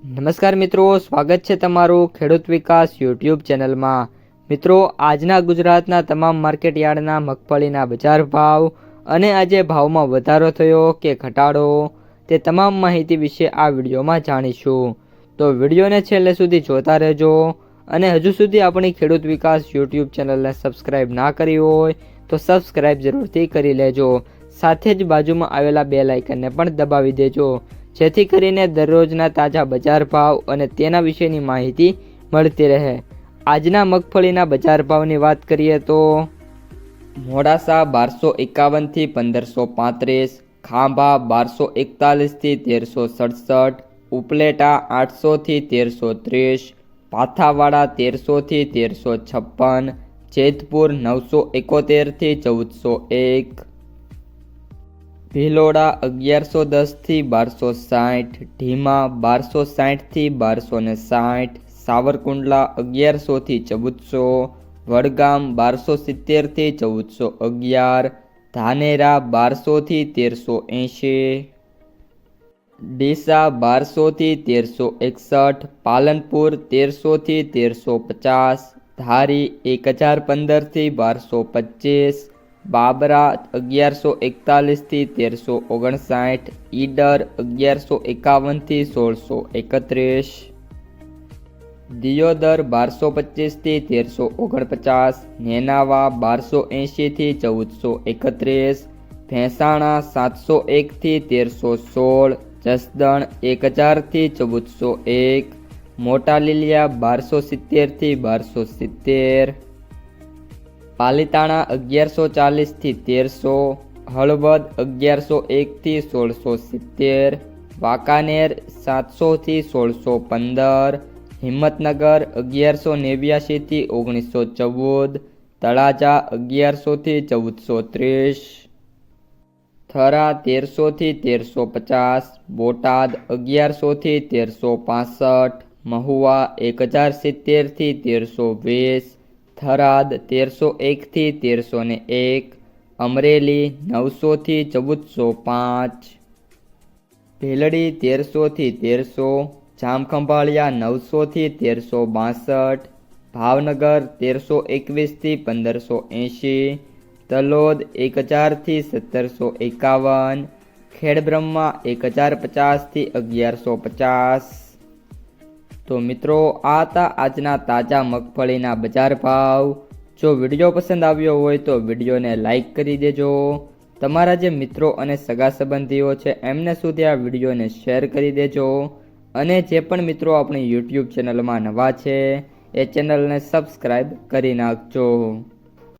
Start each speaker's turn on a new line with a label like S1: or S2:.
S1: નમસ્કાર મિત્રો, સ્વાગત છે તમારું ખેડૂત વિકાસ યુટ્યુબ ચેનલમાં। મિત્રો, આજના ગુજરાતના તમામ માર્કેટ યાર્ડના મગફળીના બજાર ભાવ અને આજે ભાવમાં વધારો થયો કે ઘટાડો તે તમામ માહિતી વિશે આ વિડીયોમાં જાણીશું। તો વિડીયોને છેલ્લે સુધી જોતા રહેજો અને હજુ સુધી આપણી ખેડૂત વિકાસ યુટ્યુબ ચેનલને સબસ્ક્રાઈબ ના કરી હોય તો સબસ્ક્રાઈબ જરૂરથી કરી લેજો। સાથે જ બાજુમાં આવેલા બેલ આઇકનને પણ દબાવી દેજો, જેથી કરીને દરરોજના તાજા બજાર ભાવ અને તેના વિશેની માહિતી મળતી રહે। આજના મગફળીના બજાર ભાવની વાત કરીએ તો મોડાસા 1251 થી 1535, ખાંભા 1241 થી 1367, ઉપલેટા 800 થી 1330, પાથાવાડા 1300 થી 1356, જેતપુર 971 થી 1401, ભિલોડા 1110 થી 1260, ઢીમા 1260 થી 1260, સાવરકુંડલા 1100 થી 1400, વડગામ 1270 થી 1411, ધાનેરા 1200 થી 1380, ડીસા 1200 થી 1361, પાલનપુર 1300 થી 1350, ધારી 1015 થી 1225, બાબરા 1141 થી 1359, ઈડર 1151 થી 1631, દિયોદર 1225 થી 1349, નેનાવા 1280 થી 1431, ભેંસાણા 701 થી 1316, જસદણ 1000 થી 1401, મોટા લીલિયા 1270 થી 1270, પાલીતાણા 1140 થી 1300, હળવદ 1101 થી 1670, વાંકાનેર 700 થી 1615, હિંમતનગર 1189 થી 1914, તળાજા 1100 થી 1430, થરા 1300 થી 1350, બોટાદ 1100 થી 1365, મહુવા 1070 થી 1320, થરાદ 1301 થી 1301, અમરેલી 900 થી 1405, ભેલડી 1300 થી 1300, જામખંભાળિયા 900 થી 1362, ભાવનગર 1321 થી 1580, તલોદ 1000 થી 1751, ખેડબ્રહ્મા 1050 થી 1150। તો મિત્રો, આ હતા આજના તાજા મગફળીના બજાર ભાવ। જો વિડીયો પસંદ આવ્યો હોય તો વિડીયોને લાઈક કરી દેજો। તમારા જે મિત્રો અને સગા સંબંધીઓ છે એમને સુધી આ વિડીયોને શેર કરી દેજો અને જે પણ મિત્રો આપણી યુટ્યુબ ચેનલમાં નવા છે એ ચેનલને સબસ્ક્રાઈબ કરી નાખજો।